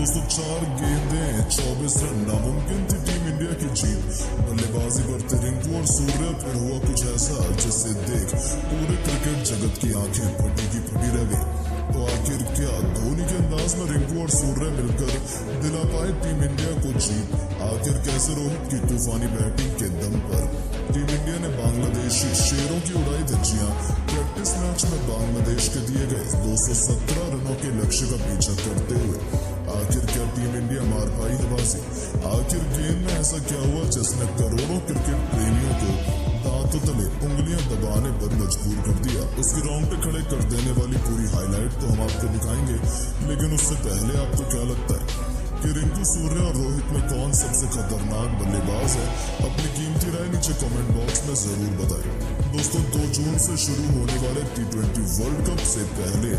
दोस्तों 4 गेंदें 24 रन नामुमकिन थी टीम इंडिया की जीत। बल्लेबाजी करते रिंकू और सूर्य फिर हुआ कुछ ऐसा जिससे देख पूरे क्रिकेट जगत की आंखें फटी की फटी रह गई। तो आखिर क्या धोनी के अंदाज में रिंकू और सूर्य मिलकर दिला पाए टीम इंडिया को जीत? आखिर कैसे रोहित की तूफानी बैटिंग के दम पर टीम इंडिया ने बांग्लादेशी शेरों की उड़ाई धज्जियां? प्रैक्टिस मैच में बांग्लादेश के दिए गए 217 रनों के लक्ष्य का पीछा करते हुए आखिर क्या टीम इंडिया मार पाई है बाजी? आखिर गेम में ऐसा क्या हुआ जिसने करोड़ों क्रिकेट प्रेमियों को दांतों तले उंगलियां दबाने पर मजबूर कर दिया? उसके रोंगटे खड़े कर देने वाली पूरी हाईलाइट तो हम आपको दिखाएंगे, लेकिन उससे पहले आपको क्या लगता है कि रिंकू, सूर्य और रोहित में कौन सबसे खतरनाक बल्लेबाज है? अपनी कीमती राय नीचे कमेंट बॉक्स में जरूर बताएं। दोस्तों 2 जून से शुरू होने वाले T20 वर्ल्ड कप से पहले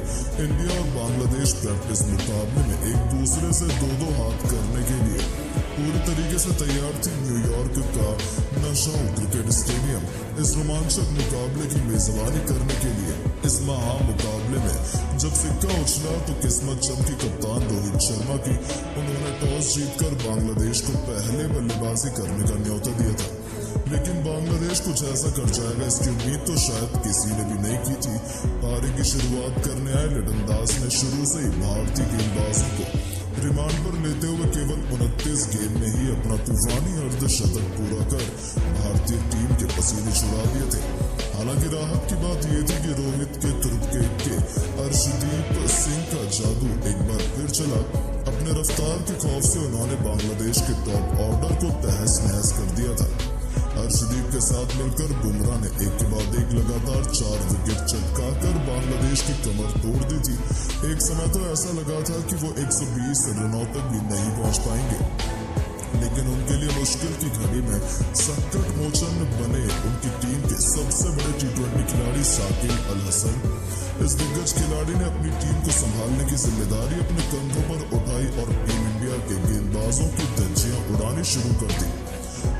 इंडिया और बांग्लादेश प्रैक्टिस मुकाबले में एक दूसरे से 2-2 हाथ करने के लिए पूरी तरीके से तैयार थी। न्यूयॉर्क का नशाऊ क्रिकेट स्टेडियम इस रोमांचक मुकाबले की मेजबानी करने के लिए इस महा मुकाबले में जब सिक्का उछला तो किस्मत चमकी कप्तान रोहित शर्मा की। उन्होंने टॉस जीतकर बांग्लादेश को पहले बल्लेबाजी करने का न्योता दिया था, लेकिन बांग्लादेश कुछ ऐसा कर जाएगा इसकी उम्मीद तो शायद किसी ने भी नहीं की थी। पारी की शुरुआत करने आए लिटन दास ने शुरू से ही भारतीय गेंदबाजों को रिमांड पर लेते हुए केवल 29 गेंद में ही अपना तूफानी अर्धशतक पूरा कर भारतीय टीम के पसीने छुड़ा दिए थे। हालांकि राहत की बात यह थी कि रोहित के तुर्के के अर्शदीप सिंह का जादू एक बार फिर चला। अपने रफ्तार के खौफ से उन्होंने बांग्लादेश के टॉप ऑर्डर को तहस नहस कर दिया था। अर्शदीप के साथ मिलकर बुमराह ने एक के बाद एक लगातार 4 विकेट चटकाकर बांग्लादेश की कमर तोड़ दी थी। एक समय तो ऐसा लगा था कि वो 120 रनों तक भी नहीं पहुंच पाएंगे, लेकिन उनके लिए मुश्किल की घड़ी में संकट मोचन बने उनकी टीम के सबसे बड़े T20 खिलाड़ी साकिब अल हसन। इस दिग्गज खिलाड़ी ने अपनी टीम को संभालने की जिम्मेदारी अपने कंधों पर उठाई और टीम इंडिया के गेंदबाजों की धज्जियां उड़ानी शुरू कर दी।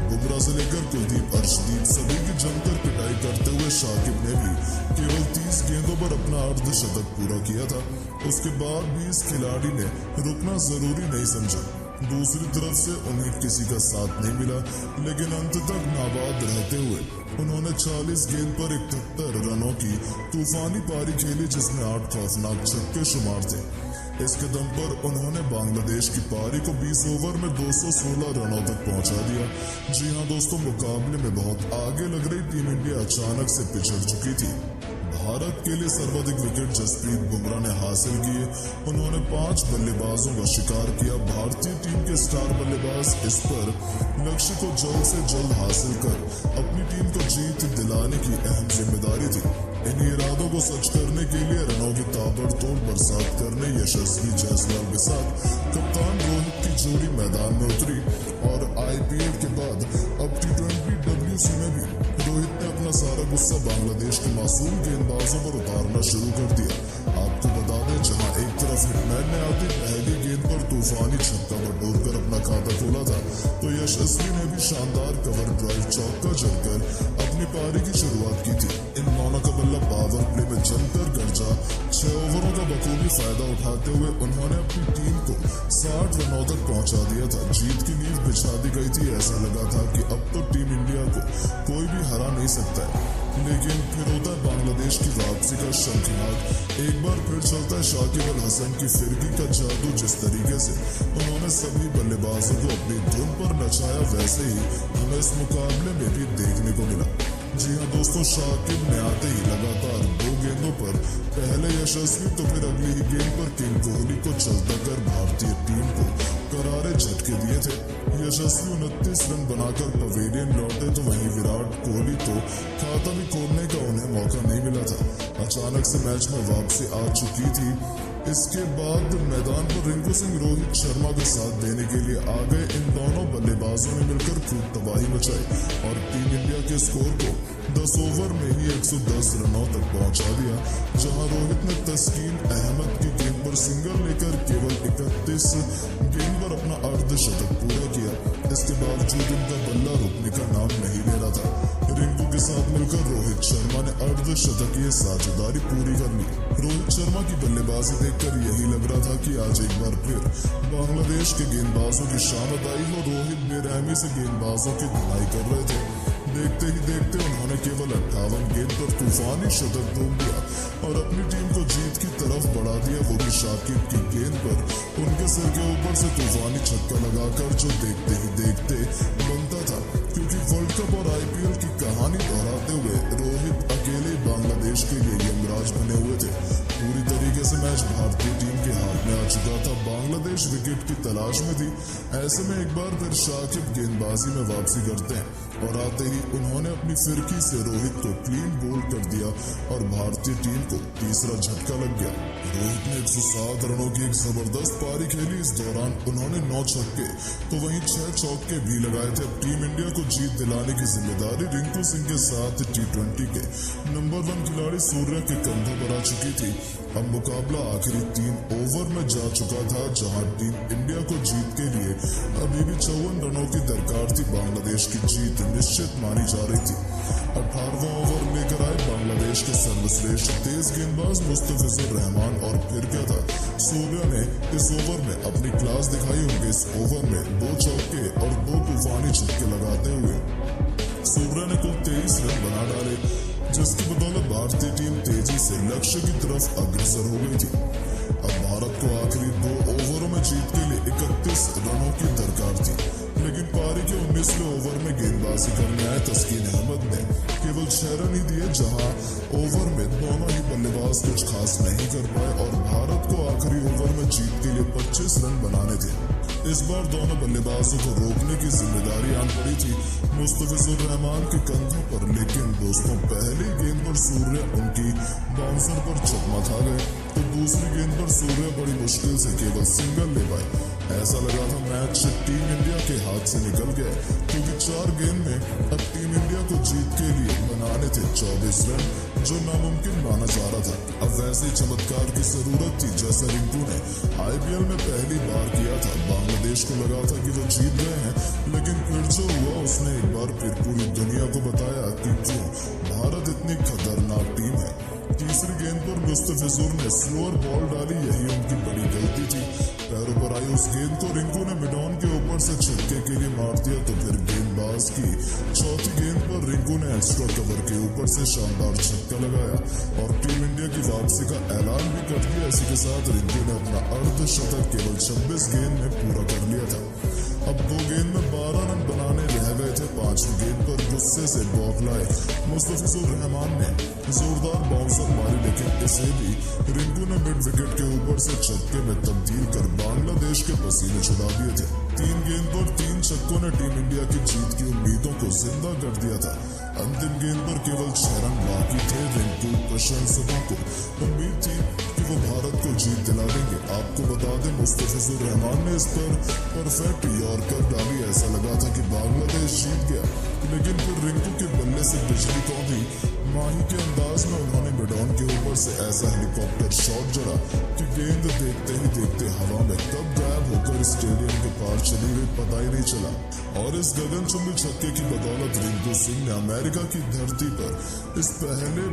बुमराह से लेकर कुलदीप, अर्शदीप सभी की जमकर पिटाई करते हुए शाकिब ने भी केवल 30 गेंदों पर अपना अर्धशतक पूरा किया था। उसके बाद भी इस खिलाड़ी ने रुकना जरूरी नहीं समझा। दूसरी तरफ से उन्हें किसी का साथ नहीं मिला, लेकिन अंत तक नाबाद रहते हुए उन्होंने 40 गेंद पर 71 रनों की तूफानी पारी खेली, जिसमें 8 खौफनाक छक्के शुमार थे। इसके दम पर उन्होंने बांग्लादेश की पारी को 20 ओवर में 216 रनों तक पहुंचा दिया। जी हां दोस्तों, मुकाबले में बहुत आगे लग रही टीम इंडिया अचानक से पिछड़ चुकी थी। भारत के लिए सर्वाधिक विकेट जसप्रीत बुमराह ने हासिल किए। उन्होंने 5 बल्लेबाजों का शिकार किया। भारतीय टीम के स्टार बल्लेबाज इस पर लक्ष्य को जल्द से जल्द हासिल कर अपनी टीम को जीत दिलाने की अहम जिम्मेदारी थी। इन इरादों को सच करने के लिए रनों की ताबड़तोड़ बरसात करने यशस्वी जायसवाल के साथ कप्तान रोहित की जोड़ी मैदान में उतरी और IPL के बाद अब T20 में भी रोहित ने अपना सारा गुस्सा बांग्लादेश के मासूम गेंदबाजों पर उतारना शुरू कर दिया। आपको बता दें, जहां एक तरफ हिटमैन ने आती पहली गेंद पर तूफानी छक्का बटोरकर अपना खाता खोला था, तो यशस्वी ने भी शानदार कवर ड्राइव चौका जड़कर अपनी पारी की शुरुआत की थी। इन दोनों का बल्ला पावर प्ले में जमकर गरजा। 6 ओवरों का बखूबी फायदा उठाते हुए उन्होंने अपनी टीम को 60 रनों तक पहुंचा दिया था। जीत की नींव बिछा दी गई थी। ऐसा लगा था कि अब तो टीम इंडिया को कोई भी हरा नहीं सकता है, लेकिन फिर होता है बांग्लादेश की वापसी का शंखनाद। एक बार फिर चलता है शाकिब अल हसन की फिरकी का जादू। जिस तरीके से उन्होंने सभी बल्लेबाजों को अपनी धुन पर नचाया, वैसे ही हमें इस मुकाबले में भी देखने को मिला। जी हाँ दोस्तों, शाकिब ने आते ही लगातार 2 गेंदों पर पहले यशस्वी तो फिर अगली ही गेंद पर किंग कोहली को चलता कर भारतीय टीम को करारे झटके दिए थे। यशस्वी 29 रन बनाकर पवेलियन लौटे, तो वहीं विराट कोहली तो खाता भी खोलने का उन्हें मौका नहीं मिला था। अचानक से मैच में वापसी आ चुकी थी। इसके बाद मैदान पर रिंकू सिंह रोहित शर्मा का साथ देने के लिए आ गए। इन दोनों बल्लेबाजों ने मिलकर खूब तबाही मचाई और टीम इंडिया के स्कोर को 10 ओवर में ही 110 रनों तक पहुंचा दिया, जहां रोहित ने तस्कीन अहमद की गेंद पर सिंगल लेकर केवल 31 गेंद पर अपना अर्धशतक पूरा किया। इसके बावजूद उनका बल्ला रुकने का नाम नहीं ले रहा था। रिंकू के साथ मिलकर रोहित शर्मा ने अर्धशतकीय साझेदारी पूरी कर ली। रोहित शर्मा की बल्लेबाजी देखकर यही लग रहा था कि आज एक बार फिर बांग्लादेश के गेंदबाजों की शामत आई हो। रोहित बेरहमी से गेंदबाजों की धुनाई कर रहे थे। देखते ही देखते उन्होंने केवल 58 गेंद पर तूफानी शतक ठोक दिया और अपनी टीम को जीत की तरफ बढ़ा दिया, वो भी शाकिब की गेंद पर उनके सिर के ऊपर से तूफानी छक्का लगाकर, जो देखते ही देखते बनता था, क्योंकि वर्ल्ड कप और IPL की कहानी दोहराते हुए रोहित अकेले बांग्लादेश के लिए यमराज बने हुए थे। पूरी तरीके से मैच भारतीय टीम के हाथ में आ चुका था। बांग्लादेश विकेट की तलाश में थी। ऐसे में एक बार फिर शाकिब गेंदबाजी में वापसी करते हैं और आते ही उन्होंने अपनी फिरकी से रोहित को क्लीन बोल्ड कर दिया और भारतीय टीम को तीसरा झटका लग गया। रोहित ने 107 रनों की एक जबरदस्त पारी खेली। इस दौरान उन्होंने 9 छक्के तो वहीं 6 चौके भी लगाए थे। अब टीम इंडिया को जीत दिलाने की जिम्मेदारी रिंकू सिंह के साथ T20 के नंबर 1 खिलाड़ी सूर्या के कंधों पर आ चुकी थी। अब मुकाबला आखिरी 3 ओवर में जा चुका था, जहां टीम इंडिया को जीत के लिए अभी भी 54 रनों की दरकार थी। बांग्लादेश की जीत निश्चित मानी जा रही थी। 18वां ओवर लेकर आए बांग्लादेश के सर्वश्रेष्ठ तेज गेंदबाज मुस्तफिजुर रहमान और फिर क्या था, सूर्या ने इस ओवर में अपनी क्लास दिखाई। उनके इस ओवर में 2 चौके और 2 तूफानी छक्के लगाते हुए सूर्या ने कुल 23 रन बना डाले, जिसकी बदौलत भारतीय टीम तेजी से लक्ष्य की तरफ अग्रसर हो गई थी। अब भारत को आखिरी 2 ओवरों में जीत के लिए 31 रनों की दरकार थी, लेकिन पारी के 19वें ओवर में गेंदबाजी करने आए तस्कीन अहमद ने केवल 6 रन ही दिए, जहां ओवर में दोनों ही बल्लेबाज कुछ खास नहीं कर पाए और भारत को आखिरी ओवर में जीत के लिए 25 रन बनाने थे। इस बार दोनों बल्लेबाजों को रोकने की जिम्मेदारी आन पड़ी थी मुस्तफिजुर रहमान के कंधों पर, लेकिन दोस्तों पहली गेंद पर सूर्या उनकी बाउंसर पर चकमा खा गए, तो दूसरी गेंद पर सूर्या बड़ी मुश्किल से केवल सिंगल ले पाए। ऐसा लगा था मैच टीम इंडिया के हाथ से निकल गया, क्योंकि 4 गेंद में अब टीम इंडिया को जीत के लिए बनाने थे 24 रन, जो नामुमकिन माना जा रहा था। अब वैसे चमत्कार की जरूरत थी जैसा रिंकू ने IPL में पहली बार किया था। बांग्लादेश को लगा था कि वो जीत गए हैं, लेकिन फिर जो हुआ उसने एक बार फिर पूरी दुनिया को बताया कि क्यों भारत इतनी खतरनाक टीम है। तीसरी गेंद पर मुस्तफिजुर ने स्लोअर बॉल डाली, यही उनकी बड़ी गलती थी। पैरों पर आई उस गेंद को रिंकू ने मिड ऑन के ऊपर से छक्के के लिए मार दिया, तो फिर गेंदबाज की चौथी गेंद पर रिंकू ने एक्स्ट्रा कवर के ऊपर से शानदार छक्का लगाया और टीम इंडिया की वापसी का ऐलान भी कर दिया। इसी के साथ रिंकू ने अपना अर्धशतक केवल 26 गेंद में पूरा कर लिया था। अब 2 गेंद में 12 रन बनाने रह गए थे। 5वीं गेंद पर गुस्से से बौखलाए मुस्तफिजुर रहमान ने जोरदार बाउंसर मारी, लेकिन इसे भी रिंकू ने मिड विकेट के ऊपर से छक्के में तब्दील कर बांग्लादेश के पसीने छुड़ा दिए थे। 3 गेंद पर 3 छक्कों ने टीम इंडिया की जीत की उम्मीदों को जिंदा कर दिया था। अंतिम गेंद पर केवल 6 रन बाकी थे। रिंकू प्रशंसकों को उम्मीद थी कि वो भारत को जीत दिला देंगे। आपको बता दें मुस्तफिजुर रहमान ने इस पर परफेक्ट यॉर्कर डाली। ऐसा लगा था कि बांग्लादेश जीत गया, लेकिन फिर रिंकू के बल्ले से बिजली कौंधी। माही के अंदाज में उन्होंने मिड ऑन के ऊपर से ऐसा हेलीकॉप्टर शॉट जड़ा कि गेंद देखते ही देखते हवा में कब गायब होकर स्टेडियम के पार चली गई पता ही नहीं चला। और इस गगनचुंबी छक्के की बदौलत रिंकू सिंह ने अमेरिका की धरती पर इस पहले